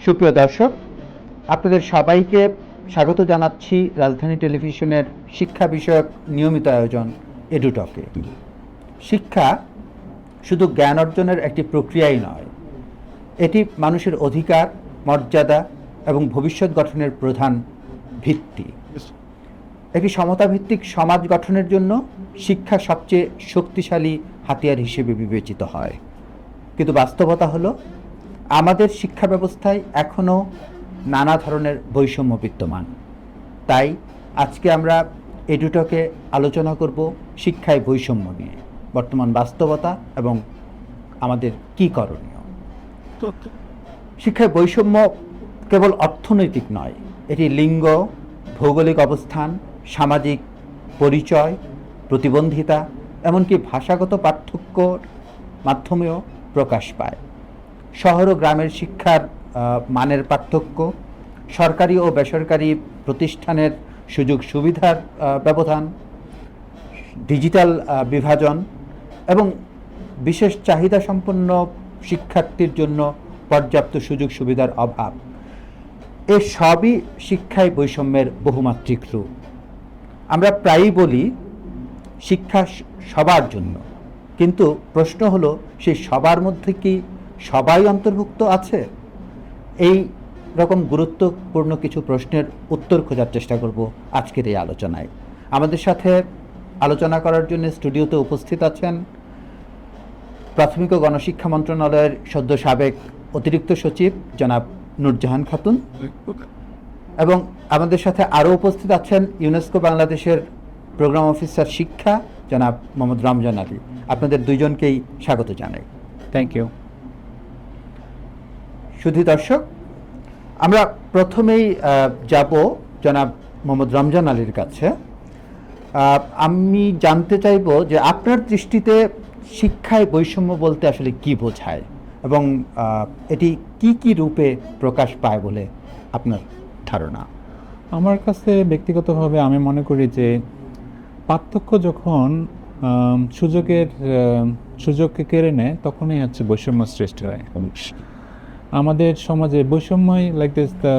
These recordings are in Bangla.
সুপ্রিয় দর্শক, আপনাদের সবাইকে স্বাগত জানাচ্ছি রাজধানী টেলিভিশনের শিক্ষা বিষয়ক নিয়মিত আয়োজন এডুটকে। শিক্ষা শুধু জ্ঞান অর্জনের একটি প্রক্রিয়াই নয়, এটি মানুষের অধিকার, মর্যাদা এবং ভবিষ্যৎ গঠনের প্রধান ভিত্তি। একটি সমতাভিত্তিক সমাজ গঠনের জন্য শিক্ষা সবচেয়ে শক্তিশালী হাতিয়ার হিসেবে বিবেচিত হয়। কিন্তু বাস্তবতা হলো, আমাদের শিক্ষা ব্যবস্থায় এখনও নানা ধরনের বৈষম্য বিদ্যমান। তাই আজকে আমরা এডুটকে আলোচনা করব শিক্ষায় বৈষম্য নিয়ে, বর্তমান বাস্তবতা এবং আমাদের কী করণীয়। শিক্ষায় বৈষম্য কেবল অর্থনৈতিক নয়, এটি লিঙ্গ, ভৌগোলিক অবস্থান, সামাজিক পরিচয়, প্রতিবন্ধিতা, এমনকি ভাষাগত পার্থক্যর মাধ্যমেও প্রকাশ পায়। শহর ও গ্রামের শিক্ষার মানের পার্থক্য, সরকারি ও বেসরকারি প্রতিষ্ঠানের সুযোগ সুবিধার ব্যবধান, ডিজিটাল বিভাজন এবং বিশেষ চাহিদা সম্পন্ন শিক্ষার্থীর জন্য পর্যাপ্ত সুযোগ সুবিধার অভাব, এ সবই শিক্ষায় বৈষম্যের বহুমাত্রিক রূপ। আমরা প্রায়ই বলি শিক্ষা সবার জন্য, কিন্তু প্রশ্ন হলো, সেই সবার মধ্যে কি সবাই অন্তর্ভুক্ত আছে? এই রকম গুরুত্বপূর্ণ কিছু প্রশ্নের উত্তর খোঁজার চেষ্টা করব আজকের এই আলোচনায়। আমাদের সাথে আলোচনা করার জন্য স্টুডিওতে উপস্থিত আছেন প্রাথমিক ও গণশিক্ষা মন্ত্রণালয়ের সদ্য সাবেক অতিরিক্ত সচিব জনাব নুরজাহান খাতুন, এবং আমাদের সাথে আরও উপস্থিত আছেন ইউনেস্কো বাংলাদেশের প্রোগ্রাম অফিসার শিক্ষা জনাব মোহাম্মদ রমজান আলী। আপনাদের দুইজনকেই স্বাগত জানাই। Thank you. শুধু দর্শক, আমরা প্রথমেই যাব জনাব মোহাম্মদ রমজান আলীর কাছে। আমি জানতে চাইব যে আপনার দৃষ্টিতে শিক্ষায় বৈষম্য বলতে আসলে কি বোঝায় এবং এটি কি কি রূপে প্রকাশ পায় বলে আপনার ধারণা? আমার কাছে ব্যক্তিগতভাবে আমি মনে করি যে পার্থক্য যখন সুযোগকে কেড়ে নেয়, তখনই হচ্ছে বৈষম্য সৃষ্টি হয়। আমাদের সমাজে বৈষম্যই লাইক দিস, দ্য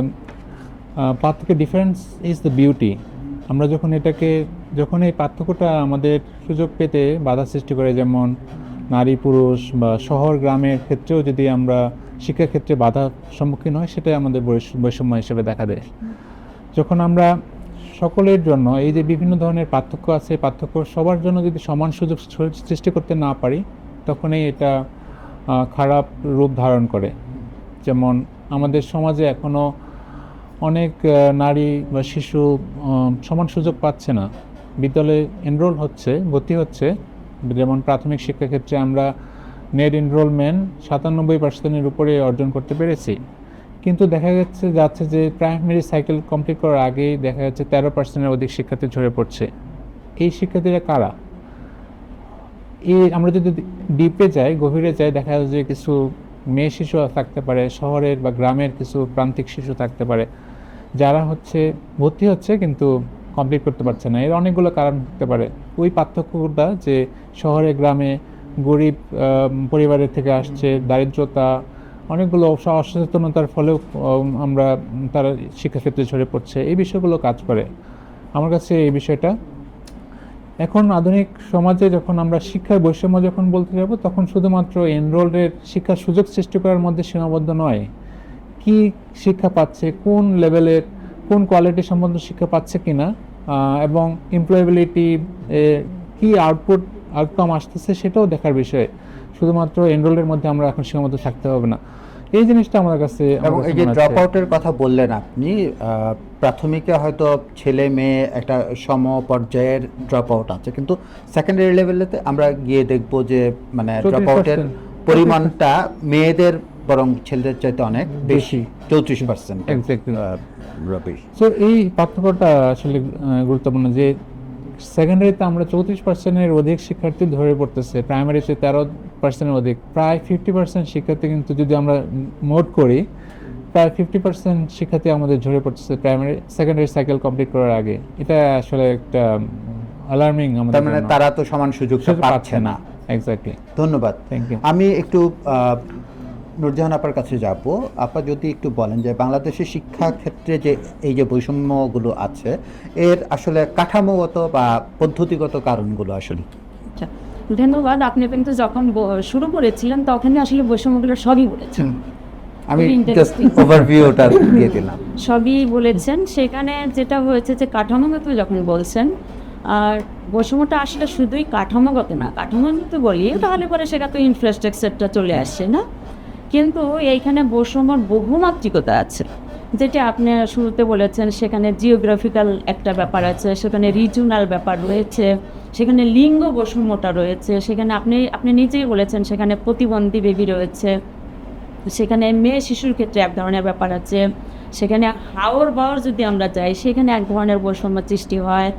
পার্থক্য, ডিফারেন্স ইজ দ্য বিউটি। আমরা যখন এই পার্থক্যটা আমাদের সুযোগ পেতে বাধা সৃষ্টি করে, যেমন নারী পুরুষ বা শহর গ্রামের ক্ষেত্রেও যদি আমরা শিক্ষাক্ষেত্রে বাধার সম্মুখীন হয়, সেটাই আমাদের বৈষম্য হিসেবে দেখা দেয়। যখন আমরা সকলের জন্য এই যে বিভিন্ন ধরনের পার্থক্য আছে, পার্থক্য সবার জন্য যদি সমান সুযোগ সৃষ্টি করতে না পারি, তখনই এটা খারাপ রূপ ধারণ করে। যেমন আমাদের সমাজে এখনও অনেক নারী বা শিশু সমান সুযোগ পাচ্ছে না, বিদ্যালয়ে এনরোল হচ্ছে, ভর্তি হচ্ছে। যেমন প্রাথমিক শিক্ষাক্ষেত্রে আমরা নেট এনরোলমেন্ট 97% উপরে অর্জন করতে পেরেছি, কিন্তু দেখা যাচ্ছে যে প্রাইমারি সাইকেল কমপ্লিট করার আগেই দেখা যাচ্ছে 13%-এর অধিক শিক্ষার্থী ঝরে পড়ছে। এই শিক্ষার্থীরা কারা? আমরা যদি ডিপে যাই, গভীরে যাই, দেখা যাচ্ছে যে কিছু মেয়ে শিশু থাকতে পারে, শহরের বা গ্রামের কিছু প্রান্তিক শিশু থাকতে পারে, যারা ভর্তি হচ্ছে কিন্তু কমপ্লিট করতে পারছে না। এর অনেকগুলো কারণ থাকতে পারে। ওই পার্থক্যটা যে শহরে গ্রামে গরিব পরিবারের থেকে আসছে, দারিদ্রতা, অনেকগুলো অসচেতনতার ফলেও তারা শিক্ষাক্ষেত্রে ঝরে পড়ছে, এই বিষয়গুলো কাজ করে। আমার কাছে এই বিষয়টা এখন আধুনিক সমাজে যখন আমরা শিক্ষার বৈষম্য যখন বলতে যাব, তখন শুধুমাত্র এনরোলের শিক্ষার সুযোগ সৃষ্টি করার মধ্যে সীমাবদ্ধ নয়। কি শিক্ষা পাচ্ছে, কোন লেভেলের, কোন কোয়ালিটি সম্বন্ধে শিক্ষা পাচ্ছে কিনা, এবং এমপ্লয়েবিলিটি, কি আউটকাম আসতেছে, সেটাও দেখার বিষয়। শুধুমাত্র এনরোলের মধ্যে আমরা এখন সীমাবদ্ধ থাকতে হবে না, এই জিনিসটা আমার কাছে। এবং এই যে ড্রপ আউটের কথা বললেন আপনি, প্রাথমিকে হয়তো ছেলে মেয়ে একটা সম পর্যায়ের ড্রপ আউট আছে, কিন্তু সেকেন্ডারি লেভেলেতে আমরা গিয়ে দেখব যে মানে ড্রপ আউটের পরিমাণটা মেয়েদের বরং ছেলেদের চাইতে অনেক বেশি, 34%। সো এই পার্থক্যটা আসলে গুরুত্বপূর্ণ যে সেকেন্ডারিতে আমরা 34%-এর অধিক শিক্ষার্থী ধরে পড়তেছে, প্রাইমারিতে 13%-এর অধিক, প্রায় 50% শিক্ষার্থী, কিন্তু যদি আমরা মোট করি প্রায় 50% শিক্ষার্থী আমাদের ঝরে পড়তেছে সেকেন্ডারি সাইকেল কমপ্লিট করার আগে। এটা আসলে একটা অ্যালার্মিং। আমাদের মানে তারা তো সমান সুযোগ পাচ্ছে না। এক্স্যাক্টলি। ধন্যবাদ। Thank you. আমি একটু নূরজাহান আপার কাছে যাব। আপা যদি একটু বলেন যে বাংলাদেশের শিক্ষা ক্ষেত্রে যে এই যে বৈষম্যগুলো আছে, এর আসলে কাঠামোগত বা পদ্ধতিগত কারণগুলো আসলে কি? আচ্ছা, ধন্যবাদ। আপনি কিন্তু যখন শুরু করেছিলেন তখনই আসলে বৈষম্যগুলো সবই বলেছেন, আমি খুবই জাস্ট interesting। ওভারভিউটা দিয়ে দিলাম। সবই বলেছেন। সেখানে যেটা হয়েছে যে কাঠামোগত যখন বলছেন, আর বৈষম্যটা আসলে শুধুই কাঠামোগত না, কাঠামোগত বলি তাহলে পরে সেটা তো ইনফ্রাস্ট্রাকচারটা চলে আসছে না, কিন্তু এইখানে বৈষম্যর বহুমাত্রিকতা আছে। যেটা আপনি শুরুতে বলেছেন, সেখানে জিওগ্রাফিক্যাল একটা ব্যাপার আছে, সেখানে রিজিওনাল ব্যাপার রয়েছে, সেখানে লিঙ্গ বৈষম্যটা রয়েছে, সেখানে আপনি নিজেই বলেছেন সেখানে প্রতিবন্ধী বেবি রয়েছে, সেখানে মেয়ে শিশুর ক্ষেত্রে এক ধরনের ব্যাপার আছে, সেখানে হাওর বাওয়ার যদি আমরা যাই সেখানে এক ধরনের বৈষম্য সৃষ্টি হয়।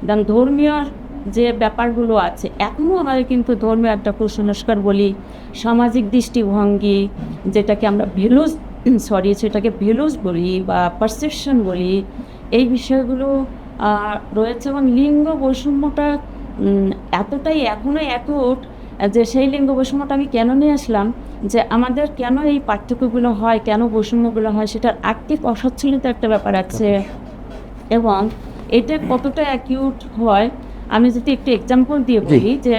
দেন ধর্মীয় যে ব্যাপারগুলো আছে, এখনও আমাদের কিন্তু ধর্মীয় একটা কুসংস্কার বলি, সামাজিক দৃষ্টিভঙ্গি যেটাকে আমরা সেটাকে ভ্যালুজ বলি বা পারসেপশন বলি, এই বিষয়গুলো রয়েছে। এবং লিঙ্গ বৈষম্যটা এতটাই এখনও অ্যাকুট যে সেই লিঙ্গ বৈষম্যটা আমি কেন নিয়ে আসলাম, যে আমাদের কেন এই পার্থক্যগুলো হয়, কেন বৈষম্যগুলো হয়, সেটার আর্থিক অসচ্ছলতা একটা ব্যাপার আছে। এবং এটা কতটা অ্যাকিউট হয় আমি যদি একটু এক্সাম্পল দিয়ে বলি, যে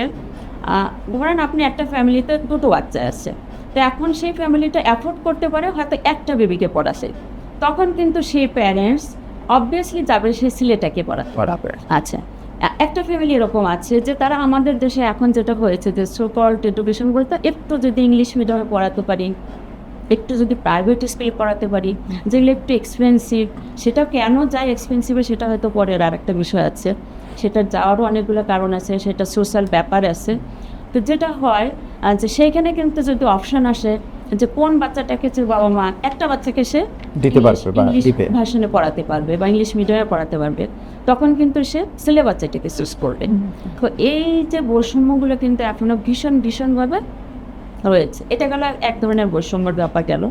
ধরেন আপনি একটা ফ্যামিলিতে দুটো বাচ্চা আছে, তো এখন সেই ফ্যামিলিটা অ্যাফোর্ড করতে পারে হয়তো একটা বেবিকে পড়াছে, তখন কিন্তু সেই প্যারেন্টস অবভিয়াসলি যাবে সেই ছেলেটাকে পড়াবে। আচ্ছা, একটা ফ্যামিলি এরকম আছে যে তারা আমাদের দেশে এখন যেটা হয়েছে যে সোকল্ড এডুকেশন বলতে একটু যদি ইংলিশ মিডিয়ামে পড়াতে পারি, একটু যদি প্রাইভেট স্কুলে পড়াতে পারি যেগুলো একটু এক্সপেন্সিভ, সেটা কেন যায় এক্সপেন্সিভে সেটা হয়তো পরের আর একটা বিষয় আছে, সেটা যাওয়ারও অনেকগুলো কারণ আছে, সেটা সোশ্যাল ব্যাপার আছে। তো যেটা হয় যে সেইখানে কিন্তু যদি অপশান আসে যে কোন বাচ্চাটাকে যে বাবা মা একটা বাচ্চাকে সে দিতে পারবে বা ইংলিশ দিবে। ভার্সনে পড়াতে পারবে বা ইংলিশ মিডিয়ামে পড়াতে পারবে, তখন কিন্তু সে ছেলে বাচ্চাটাকে চুজ করবে। তো এই যে বৈষম্যগুলো কিন্তু এখনও ভীষণভাবে রয়েছে। এটা গেল এক ধরনের বৈষম্যের ব্যাপার গেল।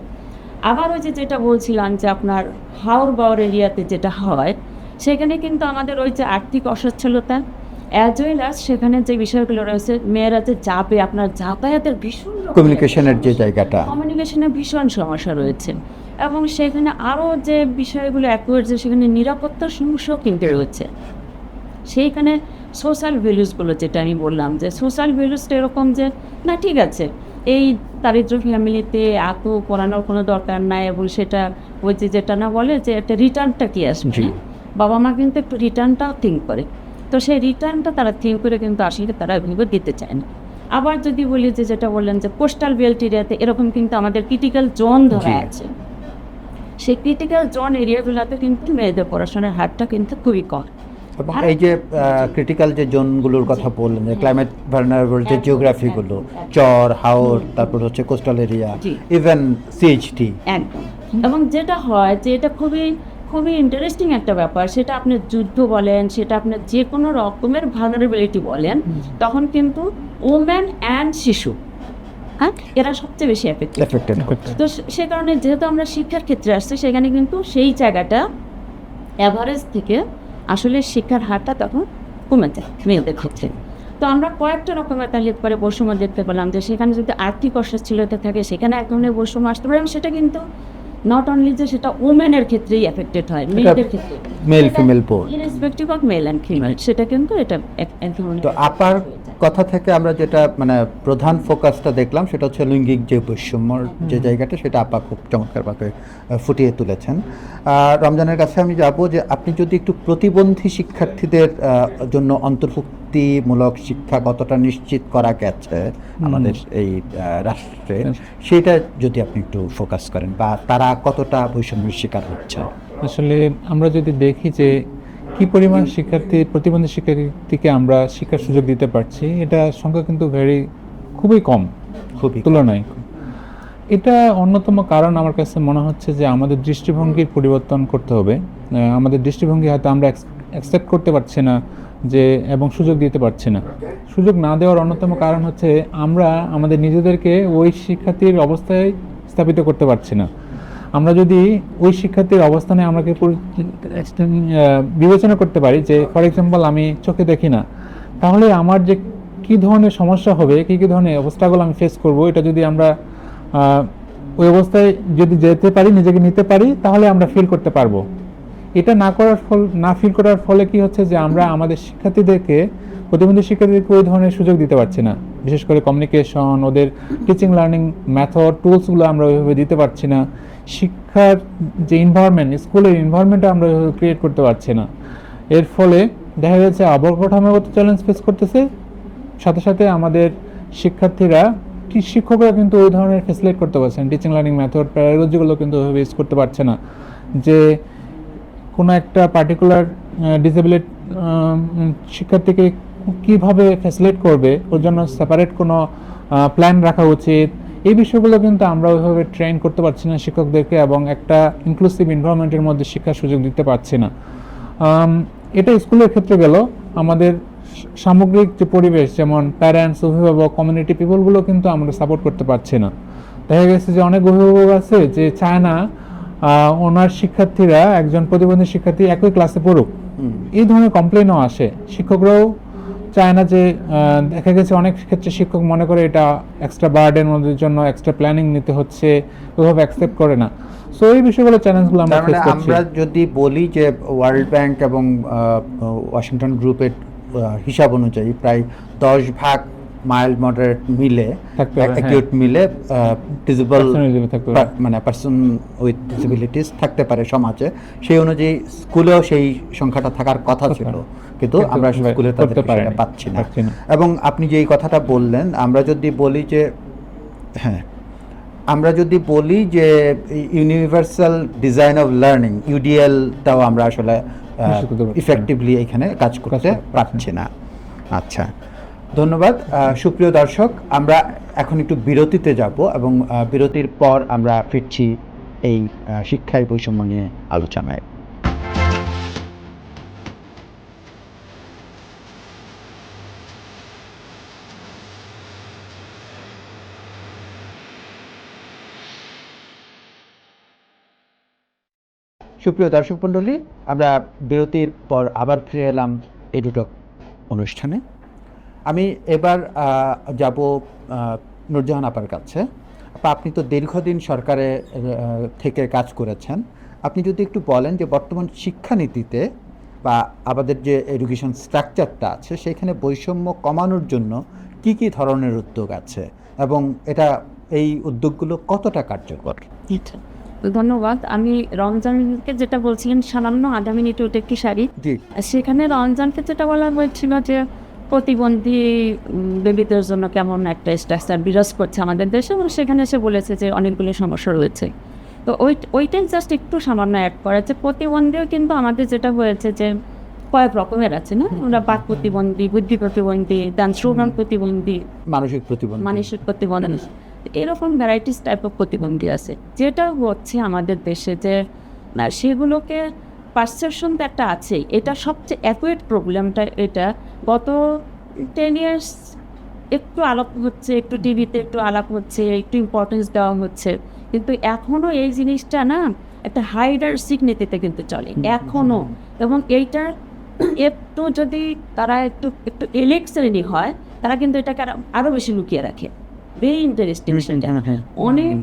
আবার ওই যেটা বলছিলাম যে আপনার হাওর বাওয়ার এরিয়াতে যেটা হয়, সেখানে কিন্তু আমাদের ওই যে আর্থিক অসচ্ছলতা অ্যাজ ওয়েল অ্যাজ সেখানে যে বিষয়গুলো রয়েছে, মেয়েরা যে যাবে আপনার যাতায়াতের ভীষণ কমিউনিকেশনের যে জায়গাটা, কমিউনিকেশনের ভীষণ সমস্যা রয়েছে। এবং সেখানে আরও যে বিষয়গুলো অ্যাকুয়েট, যে সেখানে নিরাপত্তার সমস্যাও কিন্তু রয়েছে। সেইখানে সোশ্যাল ভ্যালুসগুলো যেটা আমি বললাম, যে সোশ্যাল ভ্যালুসটা এরকম যে না ঠিক আছে এই দারিদ্র ফ্যামিলিতে এত পড়ানোর কোনো দরকার নাই, এবং সেটা ওই যেটা না বলে যে একটা রিটার্নটা কি আসবে, বাবা মা কিন্তু একটু রিটার্নটাও থিঙ্ক করে, তো সেই রিটার্নটা তারা থিঙ্ক করে কিন্তু আসলে তারা ভেবে দিতে চায় না। আবার যদি বলি যে যেটা বললেন যে কোস্টাল বেল্ট এরিয়াতে এরকম কিন্তু আমাদের ক্রিটিক্যাল জোন ধরা আছে, সেই ক্রিটিক্যাল জোন এরিয়াগুলোতে কিন্তু মেয়েদের পড়াশোনার হারটা কিন্তু খুবই কম। এবং এই যে ক্রিটিক্যাল যে জোনগুলোর কথা বললেন, যে ক্লাইমেট ভালনারেবল যে জিওগ্রাফিগুলো, চর হাওর, তারপর হচ্ছে কোস্টাল এরিয়া, ইভেন সিএইচটি, একদম। এবং যেটা হয় যে এটা খুবই ইন্টারেস্টিং একটা ব্যাপার, সেটা আপনি যুদ্ধ বলেন, সেটা আপনার যে কোনো রকমের ভালনারেবিলিটি বলেন, তখন কিন্তু ওমেন অ্যান্ড শিশু, হ্যাঁ, এরা সবচেয়ে বেশি এফেক্টেড। তো সে কারণে যেহেতু আমরা শিক্ষার ক্ষেত্রে আসছি, সেখানে কিন্তু সেই জায়গাটা অ্যাভারেজ থেকে আসলে শিক্ষার হারটা তখন কমে যায় মেয়েদের ক্ষেত্রে। তো আমরা কয়েকটা রকমের তাহলে পরে বৈষম্য দেখতে পেলাম, যে সেখানে যদি আর্থিক অসচ্ছলতা থাকে সেখানে এক ধরনের বৈষম্য আসতে পারে, এবং সেটা কিন্তু নট অনলি যে সেটা ওমেনের ক্ষেত্রেই এফেক্টেড হয়, মেয়েদের ক্ষেত্রে male female both, irrespective of male and female, সেটা কিন্তু এটা এক ধরনের। তো আপার কথা থেকে আমরা যেটা মানে প্রধান ফোকাসটা দেখলাম সেটা হচ্ছে লৈঙ্গিক যে বৈষম্যর যে জায়গাটা, সেটা আপা খুব চমৎকারভাবে ফুটিয়ে তুলেছেন। রমজানের কাছে আমি যাব যে আপনি যদি একটু প্রতিবন্ধী শিক্ষার্থীদের জন্য অন্তর্ভুক্তিমূলক শিক্ষা কতটা নিশ্চিত করা গেছে আমাদের এই রাষ্ট্রে, সেটা যদি আপনি একটু ফোকাস করেন, বা তারা কতটা বৈষম্যের শিকার হচ্ছে। আসলে আমরা যদি দেখি যে কী পরিমাণ প্রতিবন্ধী শিক্ষার্থীকে আমরা শিক্ষার সুযোগ দিতে পারছি, এটা সংখ্যা কিন্তু খুবই কম তুলনায়। এটা অন্যতম কারণ আমার কাছে মনে হচ্ছে যে আমাদের দৃষ্টিভঙ্গির পরিবর্তন করতে হবে। আমাদের দৃষ্টিভঙ্গি হয়তো আমরা অ্যাকসেপ্ট করতে পারছি না এবং সুযোগ দিতে পারছি না। সুযোগ না দেওয়ার অন্যতম কারণ হচ্ছে আমরা আমাদের নিজেদেরকে ওই শিক্ষার্থীর অবস্থায় স্থাপিত করতে পারছি না। আমরা যদি ওই শিক্ষার্থীর অবস্থানে আমাকে বিবেচনা করতে পারি, যে ফর এক্সাম্পল আমি চোখে দেখি না, তাহলে আমার যে কী ধরনের সমস্যা হবে, কী ধরনের অবস্থাগুলো আমি ফেস করব, এটা যদি আমরা ওই অবস্থায় যদি যেতে পারি, নিজেকে নিতে পারি, তাহলে আমরা ফিল করতে পারবো। এটা না ফিল করার ফলে কি হচ্ছে যে আমরা আমাদের শিক্ষার্থীদেরকে, প্রতিবন্ধী শিক্ষার্থীদেরকে ওই ধরনের সুযোগ দিতে পারছি না। বিশেষ করে কমিউনিকেশন, ওদের টিচিং লার্নিং মেথড, টুলসগুলো আমরা ওইভাবে দিতে পারছি না। শিক্ষার যে এনভায়রনমেন্ট, স্কুলের এনভায়রনমেন্টটা আমরা ওইভাবে ক্রিয়েট করতে পারছি না। এর ফলে দেখা যাচ্ছে অবকাঠামোগত চ্যালেঞ্জ ফেস করতেছে, সাথে সাথে আমাদের শিক্ষার্থীরা, শিক্ষকরা কিন্তু ওই ধরনের ফেসিলিটেট করতে পারছেন, টিচিং লার্নিং মেথড, প্যারাগজিগুলো কিন্তু ওইভাবে ইউজ করতে পারছে না। যে কোনো একটা পার্টিকুলার ডিসেবিলিটি শিক্ষার্থীকে কীভাবে ফ্যাসিলিটেট করবে, ওর জন্য সেপারেট কোনো প্ল্যান রাখা উচিত, এই বিষয়গুলো কিন্তু আমরা ওইভাবে ট্রেন করতে পারছি না শিক্ষকদেরকে, এবং একটা ইনক্লুসিভ এনভায়রনমেন্টের মধ্যে শিক্ষার সুযোগ দিতে পারছি না। এটা স্কুলের ক্ষেত্রে গেল। আমাদের সামগ্রিক যে পরিবেশ, যেমন প্যারেন্টস, অভিভাবক, কমিউনিটি পিপলগুলো কিন্তু আমরা সাপোর্ট করতে পারছি না। দেখা গেছে যে অনেক অভিভাবক আছে যে চায় না ওনার শিক্ষার্থীরা, একজন প্রতিবন্ধী শিক্ষার্থী একই ক্লাসে পড়ুক, এই ধরনের কমপ্লেনও আসে। শিক্ষকরাও চায় না যে, দেখা গেছে অনেক ক্ষেত্রে শিক্ষক মনে করে এটা এক্সট্রা বার্ডেন, ওদের জন্য এক্সট্রা প্ল্যানিং নিতে হচ্ছে, ওইভাবে অ্যাকসেপ্ট করে না। সো এই বিষয়গুলো, চ্যালেঞ্জগুলো আমরা ফেস করছি। আমরা যদি বলি যে ওয়ার্ল্ড ব্যাংক এবং ওয়াশিংটন গ্রুপের হিসাব অনুযায়ী প্রায় 10 ভাগ মাইল্ড মডারেট মিলে, অ্যাকিউট মিলে ডিসেবল মানে পারসন উইথ ডিসেবিলিটিস থাকতে পারে সমাজে। সেই অনুযায়ী স্কুলেও সেই সংখ্যাটা থাকার কথা ছিল, কিন্তু আমরা স্কুলে তাদের পাচ্ছি না। এবং আপনি যে এই কথাটা বললেন, আমরা যদি বলি যে আমরা যদি বলি যে ইউনিভার্সাল ডিজাইন অফ লার্নিং, ইউডিএলটাও আমরা আসলে ইফেক্টিভলি এখানে কাজ করতে পারছি না। আচ্ছা, ধন্যবাদ। সুপ্রিয় দর্শক, আমরা এখন একটু বিরতিতে যাব এবং বিরতির পর আমরা ফিরছি এই শিক্ষায় বৈষম্য নিয়ে আলোচনায়। সুপ্রিয় দর্শক মণ্ডলী, আমরা বিরতির পর আবার ফিরে এলাম এডুটক অনুষ্ঠানে। আমি এবার যাব নুরজাহান আপার কাছে। আপনি তো দীর্ঘদিন সরকারে থেকে কাজ করেছেন, আপনি যদি একটু বলেন যে বর্তমান শিক্ষানীতিতে বা আমাদের যে এডুকেশন স্ট্রাকচারটা আছে সেখানে বৈষম্য কমানোর জন্য কি কি ধরনের উদ্যোগ আছে এবং এটা এই উদ্যোগগুলো কতটা কার্যকর? ধন্যবাদ। আমি রমজানকে যেটা বলছিলেন, সামান্য আধা মিনিট ওটা একটি শাড়ি, সেখানে রমজানকে যেটা বলা হয়েছিল যে প্রতিবন্ধী বেবিদের জন্য কেমন একটা স্ট্রাকচার বিরাজ করছে আমাদের দেশে, এবং সেখানে এসে বলেছে যে অনেকগুলি সমস্যা রয়েছে। তো ওইটাই জাস্ট একটু সামান্য অ্যাড করা, যে প্রতিবন্ধীও কিন্তু আমাদের যেটা হয়েছে যে কয়েক রকমের আছে না, আমরা বাক প্রতিবন্ধী, বুদ্ধি প্রতিবন্ধী, দেন শ্রবণ প্রতিবন্ধী, মানসিক প্রতিবন্ধী, এরকম ভ্যারাইটিস টাইপ অফ প্রতিবন্ধী আছে। যেটা হচ্ছে আমাদের দেশে যে সেগুলোকে পারসেপশন তো একটা আছে, এটা সবচেয়ে অ্যাকুয়েট প্রবলেমটা। এটা গত 10 years একটু আলাপ হচ্ছে, একটু টিভিতে একটু আলাপ হচ্ছে, একটু ইম্পর্টেন্স দেওয়া হচ্ছে, কিন্তু এখনও এই জিনিসটা না একটা হাইডার সিগনেতিতে কিন্তু চলে এখনও। এবং এইটার একটু যদি তারা একটু এলিট শ্রেণী হয়, তারা কিন্তু এটাকে আরও বেশি লুকিয়ে রাখে। Very interesting. অনেক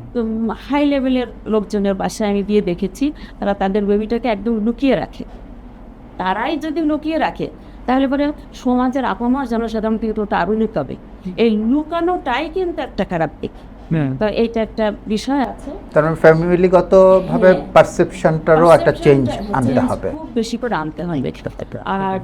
হাই লেভেলের লোকজনের বাসায় আমি দিয়ে দেখেছি, তারা তাদের বেবিটাকে একদম লুকিয়ে রাখে। তারাই যদি লুকিয়ে রাখে তাহলে পরে সমাজের আপামর জনসাধারণ কিন্তু ওটা আরও লুকাবে। এই লুকানোটাই কিন্তু একটা খারাপ দিক। তো এইটা একটা বিষয় আছে, কারণ ফ্যামিলিগতভাবে পারসেপশনটারও একটা চেঞ্জ আনতে হবে, খুব বেশি করে আনতে হবে। আর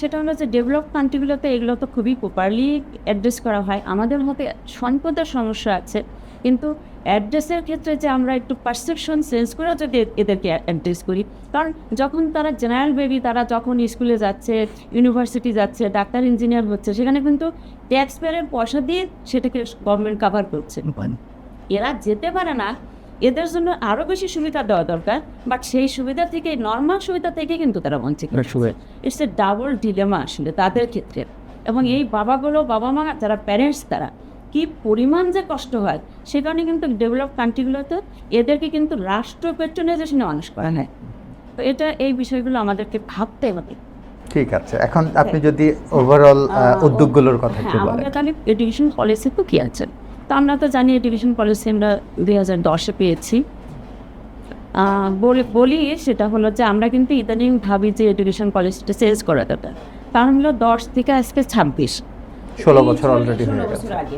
সেটা হলো যে ডেভেলপ কান্ট্রিগুলোতে এগুলো তো খুবই প্রপারলি অ্যাড্রেস করা হয়। আমাদের মধ্যে সম্পদের সমস্যা আছে, কিন্তু অ্যাড্রেসের ক্ষেত্রে যে আমরা একটু পারসেপশন চেঞ্জ করে যদি এদেরকে অ্যাড্রেস করি, কারণ যখন তারা জেনারেল বেবি, তারা যখন স্কুলে যাচ্ছে, ইউনিভার্সিটি যাচ্ছে, ডাক্তার ইঞ্জিনিয়ার হচ্ছে, সেখানে কিন্তু ট্যাক্স পেয়ারের পয়সা দিয়ে সেটাকে গভর্নমেন্ট কাভার করছে। এরা যেতে পারে না, এদের জন্য আরও বেশি সুবিধা দেওয়া দরকার, বাট সেই সুবিধা থেকে, নর্মাল সুবিধা থেকে কিন্তু তারা বঞ্চিত। ইটস এ ডাবল ডিলেমা আসলে তাদের ক্ষেত্রে। এবং এই বাবা মা যারা প্যারেন্টস, তারা কি পরিমাণ যে কষ্ট হয়, সে কারণে কিন্তু ডেভেলপ কান্ট্রিগুলোতে এদেরকে কিন্তু রাষ্ট্র পেট্রোনাইজেশনে মানুষ করা হয়। তো এই বিষয়গুলো আমাদেরকে ভাবতে হবে। ঠিক আছে, এখন আপনি যদি ওভারঅল উদ্যোগগুলোর কথা একটু বলেন। আমাদের তাহলে এডুকেশন পলিসি তো কি আছে, তো আমরা তো জানি এডুকেশন পলিসি আমরা 2010-এ পেয়েছি। বলি সেটা হলো যে আমরা কিন্তু ইদানিং ভাবি যে এডুকেশন পলিসিটা চেঞ্জ করা দরকার, কারণ হলো 10 থেকে আজকে 26, 16 বছর অলরেডি হয়ে 16 গেছে। বছর আগে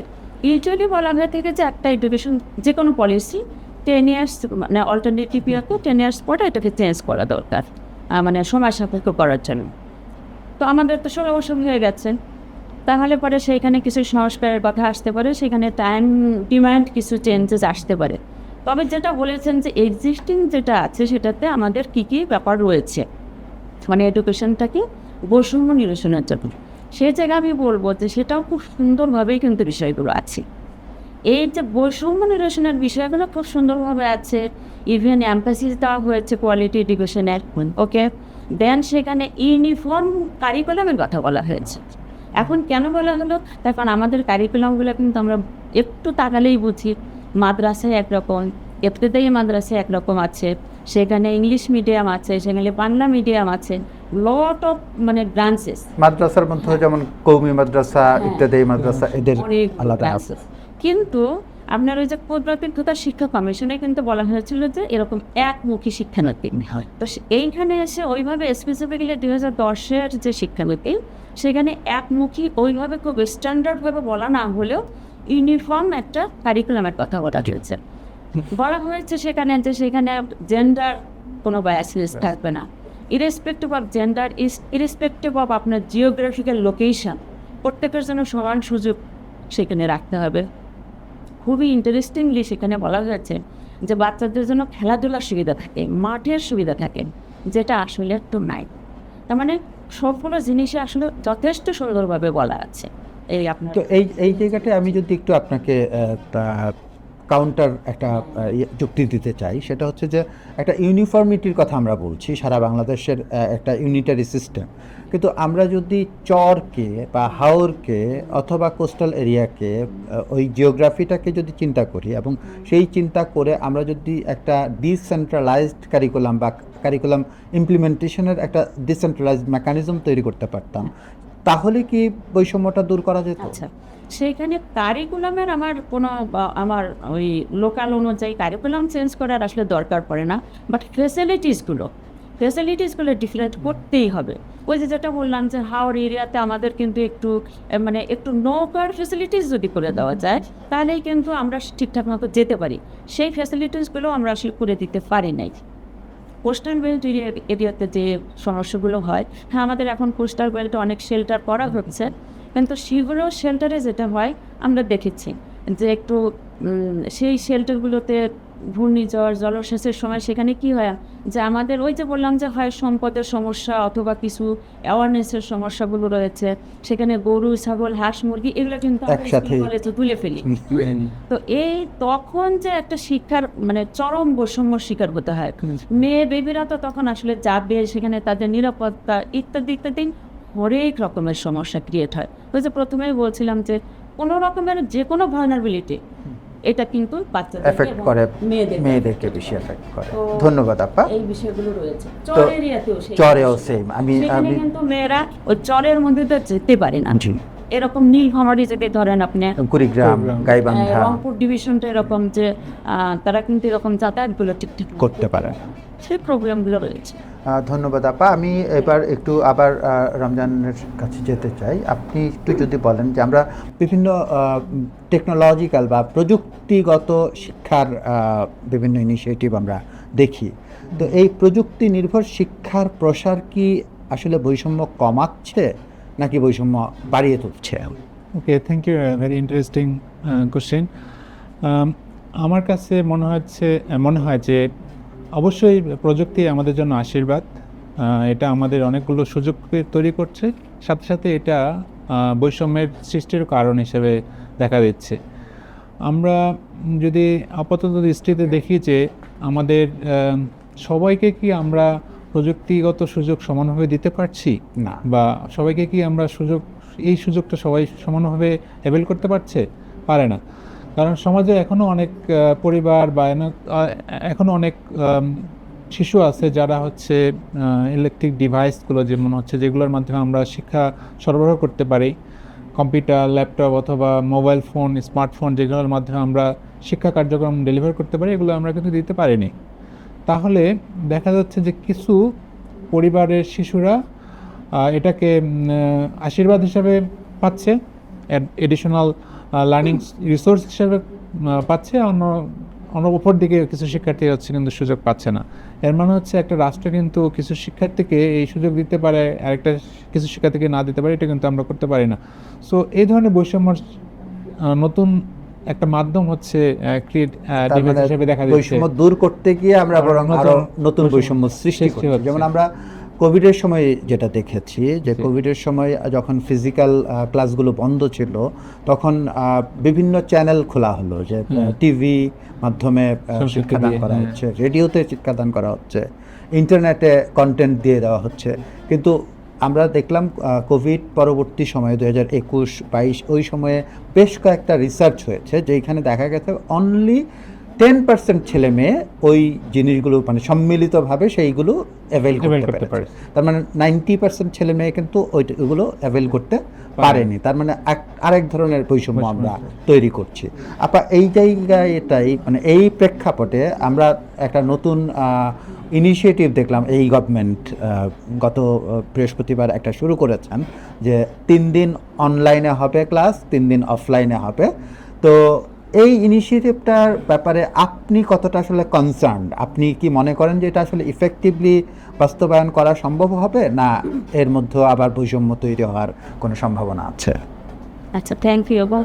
ইউজুয়ালি বলা হয়ে থেকে যে একটা এডুকেশন যে কোনো পলিসি 10 ইয়ার্স মানে অল্টারনেটিভ ইয়ারকে 10 ইয়ার্স পরে এটাকে চেঞ্জ করা দরকার, মানে সময় সাপেক্ষ করার জন্য। তো আমাদের তো 16 বছর হয়ে গেছে, তাহলে পরে সেইখানে কিছু সংস্কারের কথা আসতে পারে, সেখানে টাইম ডিমান্ড কিছু চেঞ্জেস আসতে পারে। তবে যেটা বলেছেন যে এক্সিস্টিং যেটা আছে সেটাতে আমাদের কী কী ব্যাপার রয়েছে মানে এডুকেশনটাকে বৈষম্য নিরসনের জন্য, সেই জায়গায় আমি বলবো যে সেটাও খুব সুন্দরভাবেই কিন্তু বিষয়গুলো আছে। এই যে বৈষম্য নিরসনের বিষয়গুলো খুব সুন্দরভাবে আছে, ইভেন এমফাসিস দেওয়া হয়েছে কোয়ালিটি এডুকেশনের, ওকে। দেন সেখানে ইউনিফর্ম কারিকুলামের কথা বলা হয়েছে। এখন কেন বলা হলো? এখন আমাদের কারিকুলামগুলো কিন্তু আমরা একটু তাকালেই বুঝি, মাদ্রাসায় একরকম, ইবতেদায়ী মাদ্রাসায় একরকম আছে, সেখানে ইংলিশ মিডিয়াম আছে, সেখানে বাংলা মিডিয়াম আছে, লট অফ মানে ব্রাঞ্চেস। মাদ্রাসার মধ্যে যেমন কৌমি মাদ্রাসা, ইত্যাদি মাদ্রাসা, এদের অনেক আলাদা আছে। branches। কিন্তু আপনার ওই যে ক্ষুদ্রতীর্থতা শিক্ষা কমিশনে কিন্তু বলা হয়েছিল যে এরকম একমুখী শিক্ষানীতি হয়। তো এইখানে এসে ওইভাবে স্পেসিফিক্যালি 2010-এর যে শিক্ষানীতি সেখানে একমুখী ওইভাবে খুব স্ট্যান্ডার্ডভাবে বলা না হলেও ইউনিফর্ম একটা কারিকুলামের কথা বলা হয়েছে। বলা হয়েছে সেখানে যে সেখানে জেন্ডার কোনো বায়াসনেস থাকবে না, irrespective of gender, irrespective of আপনার জিওগ্রাফিক্যাল লোকেশন, প্রত্যেকের জন্য সমান সুযোগ সেখানে রাখতে হবে। খুবই ইন্টারেস্টিংলি সেখানে বলা হয়েছে যে বাচ্চাদের জন্য খেলাধুলার সুবিধা থাকে, মাঠের সুবিধা থাকে, যেটা আসলে একটু নাই। তার মানে সবগুলো জিনিসে আসলে যথেষ্ট সুন্দরভাবে বলা আছে। এই আপনার তো এই জায়গাটায় আমি যদি একটু আপনাকে কাউন্টার একটা যুক্তি দিতে চাই, সেটা হচ্ছে যে একটা ইউনিফর্মিটির কথা আমরা বলছি, সারা বাংলাদেশের একটা ইউনিটারি সিস্টেম, কিন্তু আমরা যদি চরকে বা হাওরকে অথবা কোস্টাল এরিয়াকে ওই জিওগ্রাফিটাকে যদি চিন্তা করি এবং সেই চিন্তা করে আমরা যদি একটা ডিসেন্ট্রালাইজড কারিকুলাম বা কারিকুলাম ইমপ্লিমেন্টেশনের একটা ডিসেন্ট্রালাইজড মেকানিজম তৈরি করতে পারতাম, তাহলে কি বৈষম্যটা দূর করা যেত? আচ্ছা, সেইখানে কারিকুলামের আমার ওই লোকাল অনুযায়ী কারিকুলাম চেঞ্জ করার আসলে দরকার পড়ে না, বাট ফেসিলিটিসগুলো ডিফারেন্ট করতেই হবে। ওই যেটা বললাম যে হাওড় এরিয়াতে আমাদের কিন্তু একটু নৌকার ফেসিলিটিস যদি করে দেওয়া যায় তাহলেই কিন্তু আমরা ঠিকঠাক মতো যেতে পারি। সেই ফেসিলিটিসগুলো আমরা আসলে করে দিতে পারি নাই। কোস্টাল বেল্ট এরিয়াতে যে সমস্যাগুলো হয়, হ্যাঁ আমাদের এখন কোস্টাল বেল্টে অনেক শেল্টার করা হচ্ছে, কিন্তু সেগুলো শেল্টারে যেটা হয় আমরা দেখেছি যে একটু সেই শেল্টারগুলোতে ঘূর্ণিঝড়, জলসেচের সময় সেখানে কি হয় যে আমাদের ওই যে বললাম যে হয় সম্পদের সমস্যা অথবা কিছু অ্যাওয়ারনেসের সমস্যাগুলো রয়েছে, সেখানে গরু, ছাগল, হাঁস, মুরগি এগুলো কিন্তু একসাথে তুলে ফেলি। তো তখন যে একটা শিক্ষার চরম বৈষম্য শিকার হতে হয়। মেয়ে বেবিরা তো তখন আসলে যাবে, সেখানে তাদের নিরাপত্তা ইত্যাদি হরেক রকমের সমস্যা ক্রিয়েট হয়। ওই যে প্রথমেই বলছিলাম যে কোনো রকমের যে কোনো ভালনারেবিলিটি এটা কিন্তু বাচ্চাদের এফেক্ট করে, মেয়েদেরকে বেশি এফেক্ট করে। ধন্যবাদ আপা। এই বিষয়গুলো রয়েছে চর এরিয়াতেও, চরেও সেম। আমি কিন্তু মেয়েরা ওই চরের মধ্যে তো যেতে পারে না। এরকম নীলফামারী যদি ধরেন আপনি, কুড়িগ্রাম, গাইবান্ধা, রংপুর ডিভিশনটা এরকম যে তারা কিন্তু এরকম যাতায়াতগুলো ঠিকঠাক করতে পারে, সেই প্রোগ্রামগুলো রয়েছে। ধন্যবাদ আপা। আমি এবার একটু আবার রমজানের কাছে যেতে চাই। আপনি একটু যদি বলেন যে আমরা বিভিন্ন টেকনোলজিক্যাল বা প্রযুক্তিগত শিক্ষার বিভিন্ন ইনিশিয়েটিভ আমরা দেখি, তো এই প্রযুক্তি নির্ভর শিক্ষার প্রসার কি আসলে বৈষম্য কমাচ্ছে নাকি বৈষম্য বাড়িয়ে তুলছে? Okay, thank you, very interesting question. আমার কাছে মনে হয় যে অবশ্যই প্রযুক্তি আমাদের জন্য আশীর্বাদ। এটা আমাদের অনেকগুলো সুযোগ তৈরি করছে, সাথে সাথে এটা বৈষম্যের সৃষ্টির কারণ হিসেবে দেখা দিচ্ছে। আমরা যদি আপাতত দৃষ্টিতে দেখি যে আমাদের সবাইকে কি আমরা প্রযুক্তিগত সুযোগ সমানভাবে দিতে পারছি না, বা সবাইকে কি আমরা এই সুযোগটা সবাই সমানভাবে অ্যাভেল করতে পারে না। কারণ সমাজে এখনও অনেক পরিবার বা এখনও অনেক শিশু আছে যারা হচ্ছে ইলেকট্রিক ডিভাইসগুলো যেমন হচ্ছে যেগুলোর মাধ্যমে আমরা শিক্ষা সরবরাহ করতে পারি, কম্পিউটার, ল্যাপটপ অথবা মোবাইল ফোন, স্মার্টফোন যেগুলোর মাধ্যমে আমরা শিক্ষা কার্যক্রম ডেলিভার করতে পারি, এগুলো আমরা কিন্তু দিতে পারিনি। তাহলে দেখা যাচ্ছে যে কিছু পরিবারের শিশুরা এটাকে আশীর্বাদ হিসাবে পাচ্ছে, এডিশনাল লার্নিং রিসোর্স হিসাবে পাচ্ছে, অন্য উপর দিকে কিছু শিক্ষার্থী হচ্ছে কিন্তু সুযোগ পাচ্ছে না। এর মানে হচ্ছে একটা রাষ্ট্র কিন্তু কিছু শিক্ষার্থীকে এই সুযোগ দিতে পারে, আরেকটা কিছু শিক্ষার্থীকে না দিতে পারে, এটা কিন্তু আমরা করতে পারি না। সো এই ধরনের বৈষম্যর নতুন একটা মাধ্যম হচ্ছে তার মানে হিসেবে দেখা যাচ্ছে। বৈষম্য দূর করতে গিয়ে আমরা বরং আরো নতুন বৈষম্য সৃষ্টি করছি। যেমন আমরা কোভিডের সময় যেটা দেখেছি যে কোভিডের সময় যখন ফিজিক্যাল ক্লাসগুলো বন্ধ ছিল, তখন বিভিন্ন চ্যানেল খোলা হলো, যে টিভি মাধ্যমে শিক্ষাদান করা হচ্ছে, রেডিওতে শিক্ষাদান করা হচ্ছে, ইন্টারনেটে কন্টেন্ট দিয়ে দেওয়া হচ্ছে। কিন্তু আমরা দেখলাম কোভিড পরবর্তী সময়ে 2021-22 ওই সময়ে বেশ কয়েকটা রিসার্চ হয়েছে, যেখানে দেখা গেছে অনলি 10% ছেলে মেয়ে ওই জিনিসগুলো মানে সম্মিলিতভাবে সেইগুলো অ্যাভেল করতে পারে। তার মানে 90% ছেলে মেয়ে কিন্তু ওইগুলো অ্যাভেল করতে পারেনি। তার মানে আরেক ধরনের বৈষম্য আমরা তৈরি করছি। এই জায়গায় এটাই মানে এই প্রেক্ষাপটে আমরা একটা নতুন ইনিশিয়েটিভ দেখলাম, এই গভর্নমেন্ট গত বৃহস্পতিবার একটা শুরু করেছেন, যে 3 দিন অনলাইনে হবে ক্লাস, 3 দিন অফলাইনে হবে। তো এই ইনিশিয়েটিভটার ব্যাপারে আপনি কতটা আসলে কনসার্নড? আপনি কি মনে করেন যে এটা আসলে ইফেক্টিভলি বাস্তবায়ন করা সম্ভব হবে, না এর মধ্যে আবার বৈষম্য তৈরি হওয়ার কোনো সম্ভাবনা আছে? আচ্ছা, থ্যাংক ইউ। এবং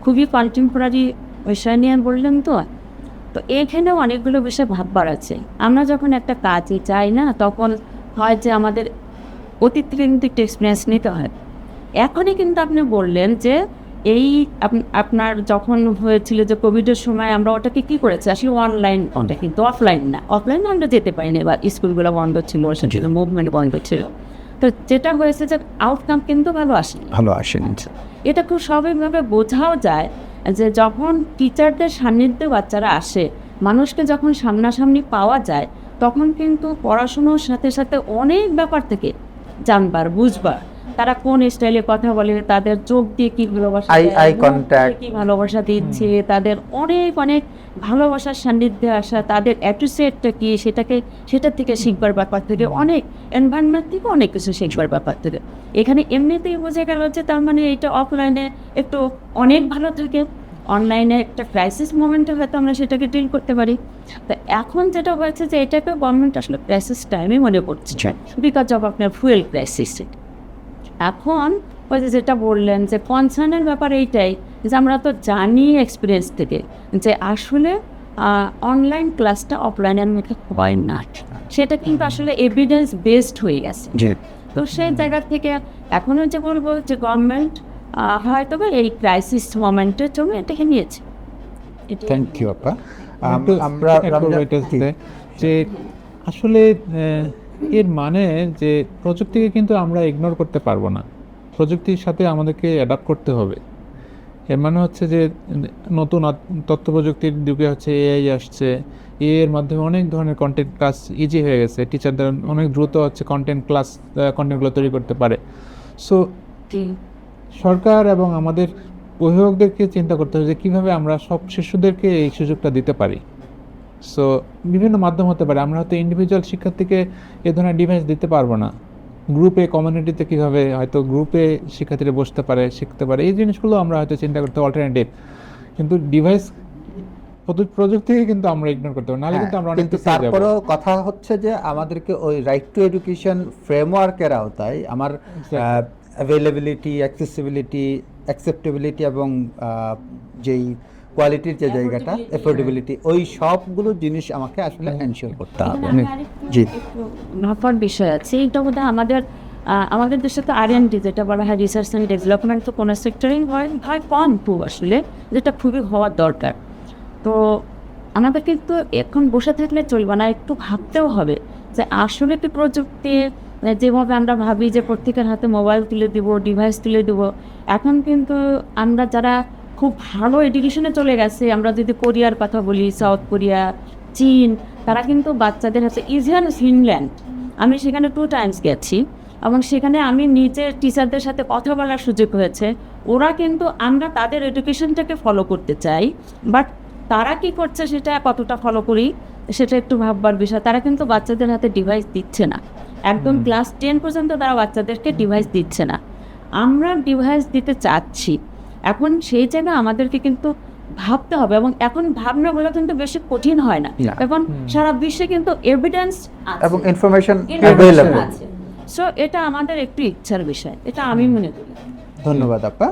খুবই কন্টেম্পোরারি বিষয় নিয়ে বললেন তো এখানেও অনেকগুলো বিষয় ভাববার আছে। আমরা যখন একটা কাজে চাই না, তখন হয় যে আমাদের অতীত থেকে কিন্তু একটু এক্সপিরিয়েন্স নিতে হয়। এখনই কিন্তু আপনি বললেন যে এই আপনার যখন হয়েছিল যে কোভিডের সময় আমরা ওটাকে কী করেছি, আসলে অনলাইন, ওটা কিন্তু অফলাইন না। অফলাইনে আমরা যেতে পারিনি, এবার স্কুলগুলো বন্ধ ছিল, সেটা মুভমেন্ট বন্ধ ছিল। তো যেটা হয়েছে যে আউটকাম কিন্তু ভালো আসেনি। এটা খুব স্বাভাবিকভাবে বোঝাও যায় যে যখন টিচারদের সান্নিধ্যে বাচ্চারা আসে, মানুষকে যখন সামনাসামনি পাওয়া যায়, তখন কিন্তু পড়াশুনোর সাথে সাথে অনেক ব্যাপার থেকে জানবার, বুঝবার, তারা কোন স্টাইলে কথা বলে, তাদের চোখ দিয়ে কী ভালোবাসা, কী ভালোবাসা দিচ্ছে, তাদের অনেক অনেক ভালোবাসার সান্নিধ্যে আসা, তাদের অ্যাপ্রিসিয়েটটা কী, সেটার থেকে শিখবার ব্যাপার থেকে, অনেক এনভায়রনমেন্ট থেকে অনেক কিছু শিখবার ব্যাপার থেকে। এখানে এমনিতেই বোঝা গেল যে তার মানে এটা অফলাইনে একটু অনেক ভালো থাকে, অনলাইনে একটা ক্রাইসিস মোমেন্টে হয়তো আমরা সেটাকে ডিল করতে পারি। তো এখন যেটা হয়েছে যে এটাকে গভর্নমেন্ট আসলে ক্রাইসিস টাইমে মনে করছে, বিকজ অফ আপনার ফুয়েল ক্রাইসিস। এখন ওই যেটা বললেন যে কনসার্নের ব্যাপার এইটাই যে আমরা তো জানি এক্সপিরিয়েন্স থেকে যে আসলে অনলাইন ক্লাসটা অফলাইনের মধ্যে হয় না, সেটা কিন্তু আসলে এভিডেন্স বেসড হয়ে গেছে। তো সেই জায়গা থেকে এখনও যে বলবো যে গভর্নমেন্ট হয়তো এই ক্রাইসিস মোমেন্টের জন্য এটাকে নিয়েছে। থ্যাংক ইউ আপা। আমরা যে আসলে এর মানে যে প্রযুক্তিকে কিন্তু আমরা ইগনোর করতে পারবো না, প্রযুক্তির সাথে আমাদেরকে অ্যাডাপ্ট করতে হবে। এর মানে হচ্ছে যে নতুন তথ্য প্রযুক্তির যুগে হচ্ছে এআই আসছে, এর মাধ্যমে অনেক ধরনের কন্টেন্ট ক্লাস ইজি হয়ে গেছে, টিচারদের অনেক দ্রুত হচ্ছে কন্টেন্টগুলো তৈরি করতে পারে। সো সরকার এবং আমাদের অভিভাবকদেরকে চিন্তা করতে হবে যে কীভাবে আমরা সব শিশুদেরকে এই সুযোগটা দিতে পারি। সো বিভিন্ন মাধ্যম হতে পারে, আমরা হয়তো ইন্ডিভিজুয়াল শিক্ষার্থীকে এ ধরনের ডিভাইস দিতে পারবো না, গ্রুপে কমিউনিটিতে কীভাবে হয়তো গ্রুপে শিক্ষার্থীরা বসতে পারে, শিখতে পারে, এই জিনিসগুলো আমরা হয়তো চিন্তা করতে অল্টারনেটিভ। কিন্তু ডিভাইস প্রযুক্তিকে কিন্তু আমরা ইগনোর করতে পারি, নাহলে কিন্তু আমরা অনেক কিছু। তারপরেও কথা হচ্ছে যে আমাদেরকে ওই রাইট টু এডুকেশন ফ্রেমওয়ার্কের আওতায় আমার অ্যাভেলেবিলিটি, অ্যাক্সেসিবিলিটি, অ্যাকসেপ্টেবিলিটি এবং যেই কোয়ালিটির যে জায়গাটা, অ্যাফোর্ডেবিলিটি, ওই সবগুলো জিনিস আমাকে আসলে এনশিওর করতে হবে। জি, নফর বিষয় আছে এইটা বোধহয় আমাদের দেশে তো R&D যেটা বলা হয়, রিসার্চ অ্যান্ড ডেভেলপমেন্ট, তো কোনো সেক্টরেই হয় কম খুব আসলে, যেটা খুবই হওয়ার দরকার। তো আমাদের কিন্তু এখন বসে থাকলে চলবে না, একটু ভাবতেও হবে যে আসলে কি প্রযুক্তি, যেভাবে আমরা ভাবি যে প্রত্যেকের হাতে মোবাইল তুলে দিব, ডিভাইস তুলে দিব, এখন কিন্তু আমরা যারা খুব ভালো এডুকেশনে চলে গেছে, আমরা যদি কোরিয়ার কথা বলি, সাউথ কোরিয়া, চীন, তারা কিন্তু বাচ্চাদের হাতে, ইভেন ফিনল্যান্ড, আমি সেখানে 2 টাইমস গেছি, এবং সেখানে আমি নিজে টিচারদের সাথে কথা বলার সুযোগ হয়েছে। ওরা কিন্তু আমরা তাদের এডুকেশনটাকে ফলো করতে চাই, বাট তারা কি করছে সেটা কতটা ফলো করি সেটা একটু ভাববার বিষয়। তারা কিন্তু বাচ্চাদের হাতে ডিভাইস দিচ্ছে না, একদম ক্লাস 10 পর্যন্ত তারা বাচ্চাদেরকে ডিভাইস দিচ্ছে না। আমরা ডিভাইস দিতে চাচ্ছি, এখন সেই জায়গায় আমাদেরকে কিন্তু ভাবতে হবে, এবং এখন ভাবনাগুলো কিন্তু বেশি কঠিন হয় না। না। এখন সারা বিশ্বে কিন্তু এভিডেন্স এবং ইনফরমেশন আছে। অ্যাভেলেবল। সো এটা আমাদের একটু ইচ্ছার বিষয়, এটা আমি মনে করি। ধন্যবাদ আপা।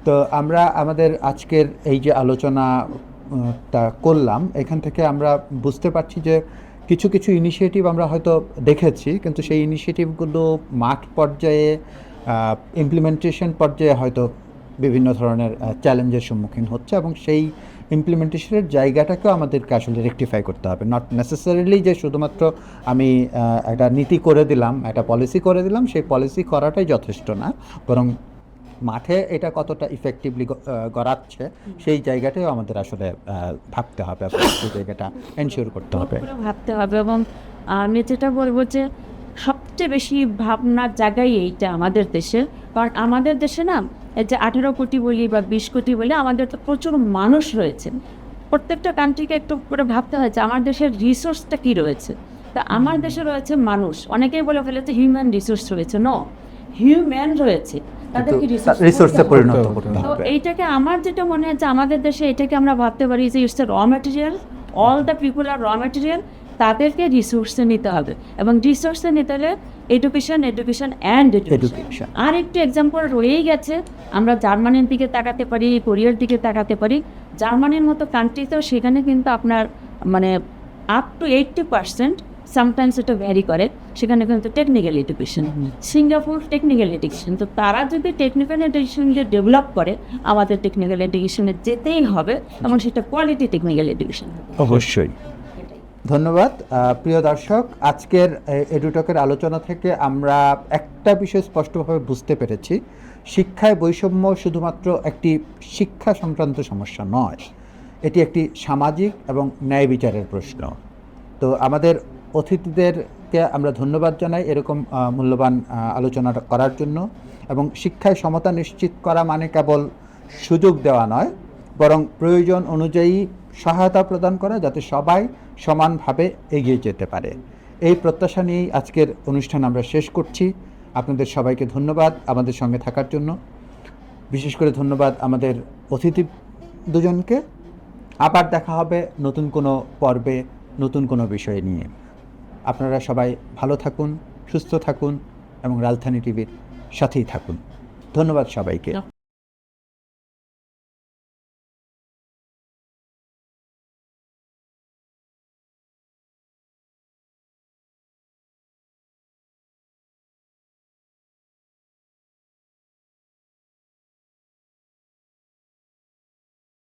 তো আমরা আমাদের আজকের এই যে আলোচনাটা করলাম, এখান থেকে আমরা বুঝতে পারছি যে কিছু কিছু ইনিশিয়েটিভ আমরা হয়তো দেখেছি, কিন্তু সেই ইনিশিয়েটিভগুলো মাঠ পর্যায়ে ইমপ্লিমেন্টেশন পর্যায়ে হয়তো বিভিন্ন ধরনের চ্যালেঞ্জের সম্মুখীন হচ্ছে, এবং সেই ইমপ্লিমেন্টেশনের জায়গাটাকেও আমাদেরকে আসলে রেকটিফাই করতে হবে। নট নেসেসারিলি যে শুধুমাত্র আমি একটা নীতি করে দিলাম, একটা পলিসি করে দিলাম, সেই পলিসি করাটাই যথেষ্ট না, বরং মাঠে এটা কতটা ইফেক্টিভলি গড়াচ্ছে সেই জায়গাটাও আমাদের আসলে ভাবতে হবে, এবং সেই জায়গাটা এনশিওর করতে হবে। পুরো ভাবতে হবে। এবং আমি যেটা বলবো যে সবচেয়ে বেশি ভাবনার জায়গায় এইটা আমাদের দেশে, কারণ আমাদের দেশে না এই যে 18 কোটি বলি বা 20 কোটি বলি, আমাদের তো প্রচুর মানুষ রয়েছে। প্রত্যেকটা কান্ট্রিকে একটু করে ভাবতে হয় যে আমার দেশের রিসোর্সটা কী রয়েছে। তা আমার দেশে রয়েছে মানুষ, অনেকেই বলে ফেলেছে হিউম্যান রিসোর্স রয়েছে, ন হিউম্যান রয়েছে, তাদেরকে রিসোর্সে পরিণত করতে তো হবে। এইটাকে আমার যেটা মনে হয় যে আমাদের দেশে এটাকে আমরা ভাবতে পারি যে it's a raw material, all the people are raw material, তাদেরকে রিসোর্সে নিতে হবে। এবং রিসোর্সে নিতে হলে এডুকেশন অ্যান্ড এডুকেশন। আর একটু এক্সাম্পল রয়েই গেছে, আমরা জার্মানির দিকে তাকাতে পারি, কোরিয়ার দিকে তাকাতে পারি। জার্মানির মতো কান্ট্রিতেও সেখানে কিন্তু আপনার মানে আপ টু 80%, সামটাইমস এটা ভ্যারি করে, সেখানে কিন্তু technical education. Singapore technical education. তো তারা যদি টেকনিক্যাল এডুকেশনকে ডেভেলপ করে, আমাদের টেকনিক্যাল এডুকেশনে যেতেই হবে, এবং সেটা কোয়ালিটি টেকনিক্যাল এডুকেশন। অবশ্যই। ধন্যবাদ। প্রিয় দর্শক, আজকের এডুটকের আলোচনা থেকে আমরা একটা বিষয় স্পষ্টভাবে বুঝতে পেরেছি, শিক্ষায় বৈষম্য শুধুমাত্র একটি শিক্ষা সংক্রান্ত সমস্যা নয়, এটি একটি সামাজিক এবং ন্যায় বিচারের প্রশ্ন। তো আমাদের অতিথিদেরকে আমরা ধন্যবাদ জানাই এরকম মূল্যবান আলোচনা করার জন্য। এবং শিক্ষায় সমতা নিশ্চিত করা মানে কেবল সুযোগ দেওয়া নয়, বরং প্রয়োজন অনুযায়ী সহায়তা প্রদান করা, যাতে সবাই সমানভাবে এগিয়ে যেতে পারে। এই প্রত্যাশা নিয়েই আজকের অনুষ্ঠান আমরা শেষ করছি। আপনাদের সবাইকে ধন্যবাদ আমাদের সঙ্গে থাকার জন্য। বিশেষ করে ধন্যবাদ আমাদের অতিথি দুজনকে। আবার দেখা হবে নতুন কোনো পর্বে, নতুন কোনো বিষয় নিয়ে। আপনারা সবাই ভালো থাকুন, সুস্থ থাকুন, এবং রাজধানী টিভির সাথেই থাকুন। ধন্যবাদ সবাইকে।